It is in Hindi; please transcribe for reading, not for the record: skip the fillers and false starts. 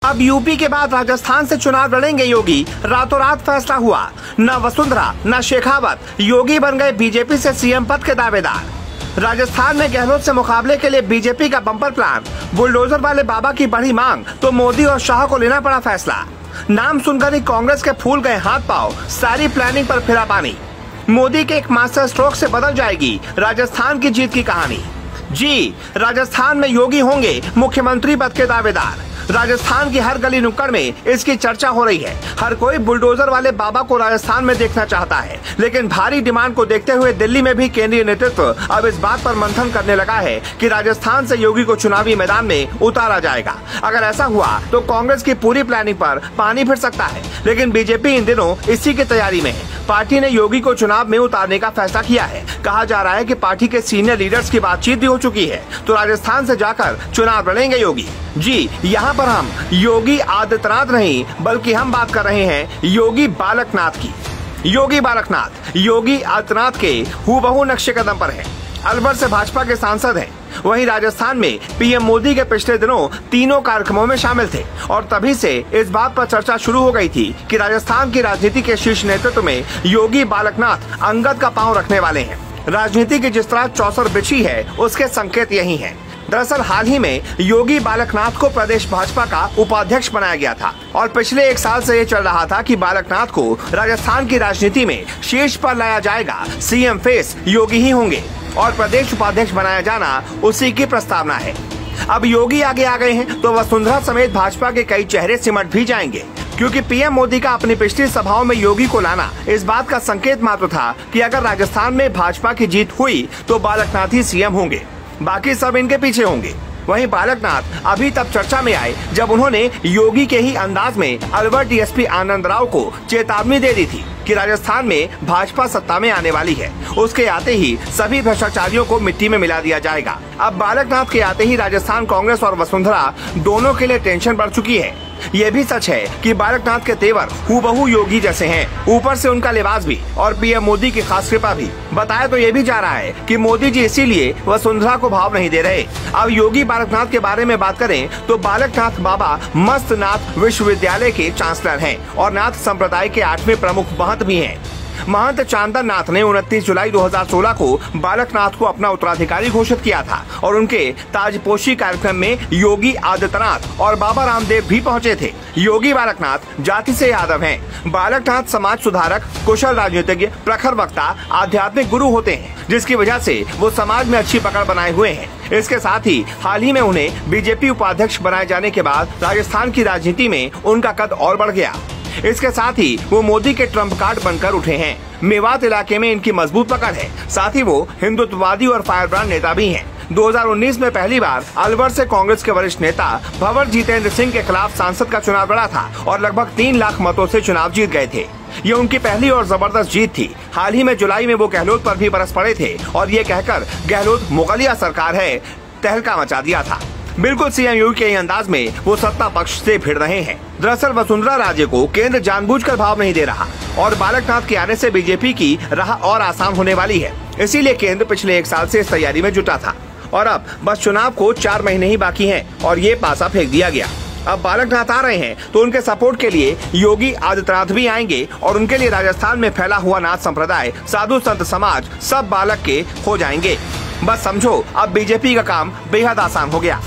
अब यूपी के बाद राजस्थान से चुनाव लड़ेंगे योगी। रातों रात फैसला हुआ, न वसुंधरा न शेखावत, योगी बन गए बीजेपी से सीएम पद के दावेदार। राजस्थान में गहलोत से मुकाबले के लिए बीजेपी का बम्पर प्लान। बुलडोजर वाले बाबा की बढ़ी मांग तो मोदी और शाह को लेना पड़ा फैसला। नाम सुनकर ही कांग्रेस के फूल गए हाथ पांव, सारी प्लानिंग पर फिरा पानी। मोदी के एक मास्टर स्ट्रोक से बदल जाएगी राजस्थान की जीत की कहानी। जी, राजस्थान में योगी होंगे मुख्यमंत्री पद के दावेदार। राजस्थान की हर गली नुक्कड़ में इसकी चर्चा हो रही है। हर कोई बुलडोजर वाले बाबा को राजस्थान में देखना चाहता है, लेकिन भारी डिमांड को देखते हुए दिल्ली में भी केंद्रीय नेतृत्व अब इस बात पर मंथन करने लगा है कि राजस्थान से योगी को चुनावी मैदान में उतारा जाएगा। अगर ऐसा हुआ तो कांग्रेस की पूरी प्लानिंग पर पानी फिर सकता है, लेकिन बीजेपी इन दिनों इसी की तैयारी में है। पार्टी ने योगी को चुनाव में उतारने का फैसला किया है। कहा जा रहा है कि पार्टी के सीनियर लीडर्स की बातचीत भी हो चुकी है, तो राजस्थान से जाकर चुनाव लड़ेंगे योगी। जी, यहाँ पर हम योगी आदित्यनाथ नहीं, बल्कि हम बात कर रहे हैं योगी बालकनाथ की। योगी बालकनाथ योगी आदित्यनाथ के हूबहू नक्शे कदम पर है। अलवर से भाजपा के सांसद हैं। वहीं राजस्थान में पीएम मोदी के पिछले दिनों तीनों कार्यक्रमों में शामिल थे और तभी से इस बात पर चर्चा शुरू हो गई थी कि राजस्थान की राजनीति के शीर्ष नेतृत्व में योगी बालकनाथ अंगद का पांव रखने वाले हैं। राजनीति की जिस तरह चौसर बिछी है, उसके संकेत यही हैं। दरअसल हाल ही में योगी बालकनाथ को प्रदेश भाजपा का उपाध्यक्ष बनाया गया था और पिछले एक साल से ये चल रहा था कि बालकनाथ को राजस्थान की राजनीति में शीर्ष पर लाया जाएगा। सीएम फेस योगी ही होंगे और प्रदेश उपाध्यक्ष बनाया जाना उसी की प्रस्तावना है। अब योगी आगे आ गए हैं तो वसुंधरा समेत भाजपा के कई चेहरे सिमट भी जाएंगे, क्योंकि पीएम मोदी का अपनी पिछली सभाओं में योगी को लाना इस बात का संकेत मात्र था कि अगर राजस्थान में भाजपा की जीत हुई तो बालकनाथ ही सीएम होंगे, बाकी सब इनके पीछे होंगे। वहीं बालकनाथ अभी तब चर्चा में आए जब उन्होंने योगी के ही अंदाज में अलवर डीएसपी आनंद राव को चेतावनी दे दी थी कि राजस्थान में भाजपा सत्ता में आने वाली है। उसके आते ही सभी भ्रष्टाचारियों को मिट्टी में मिला दिया जाएगा। अब बालकनाथ के आते ही राजस्थान कांग्रेस और वसुंधरा दोनों के लिए टेंशन बढ़ चुकी है। ये भी सच है कि बालकनाथ के तेवर हूबहू योगी जैसे हैं, ऊपर से उनका लिबास भी और पीएम मोदी की खास कृपा भी। बताया तो ये भी जा रहा है कि मोदी जी इसीलिए वसुंधरा को भाव नहीं दे रहे। अब योगी बालकनाथ के बारे में बात करें तो बालकनाथ बाबा मस्तनाथ विश्वविद्यालय के चांसलर हैं और नाथ संप्रदाय के 8वें प्रमुख महंत भी हैं। महंत चांदन नाथ ने 29 जुलाई 2016 को बालकनाथ को अपना उत्तराधिकारी घोषित किया था और उनके ताजपोशी कार्यक्रम में योगी आदित्यनाथ और बाबा रामदेव भी पहुंचे थे। योगी बालकनाथ जाति से यादव हैं। बालकनाथ समाज सुधारक, कुशल राजनीतिज्ञ, प्रखर वक्ता, आध्यात्मिक गुरु होते हैं, जिसकी वजह से वो समाज में अच्छी पकड़ बनाए हुए हैं। इसके साथ ही हाल ही में उन्हें बीजेपी उपाध्यक्ष बनाए जाने के बाद राजस्थान की राजनीति में उनका कद और बढ़ गया। इसके साथ ही वो मोदी के ट्रम्प कार्ड बनकर उठे हैं। मेवात इलाके में इनकी मजबूत पकड़ है। साथ ही वो हिंदुत्ववादी और फायरब्रांड नेता भी हैं। 2019 में पहली बार अलवर से कांग्रेस के वरिष्ठ नेता भंवर जितेंद्र सिंह के खिलाफ सांसद का चुनाव लड़ा था और लगभग 3 लाख मतों से चुनाव जीत गए थे। ये उनकी पहली और जबरदस्त जीत थी। हाल ही में जुलाई में वो गहलोत पर भी बरस पड़े थे और ये कहकर गहलोत मुगलिया सरकार है तहलका मचा दिया था। बिल्कुल सीएम योगी के ही अंदाज में वो सत्ता पक्ष से भिड़ रहे हैं। दरअसल वसुंधरा राजे को केंद्र जानबूझकर भाव नहीं दे रहा और बालकनाथ के आने से बीजेपी की राह और आसान होने वाली है। इसीलिए केंद्र पिछले 1 साल से इस तैयारी में जुटा था और अब बस चुनाव को 4 महीने ही बाकी हैं और ये पासा फेंक दिया गया। अब बालकनाथ आ रहे हैं तो उनके सपोर्ट के लिए योगी आदित्यनाथ भी आएंगे और उनके लिए राजस्थान में फैला हुआ नाथ संप्रदाय, साधु संत समाज सब बालक के हो जाएंगे। बस समझो अब बीजेपी का काम बेहद आसान हो गया।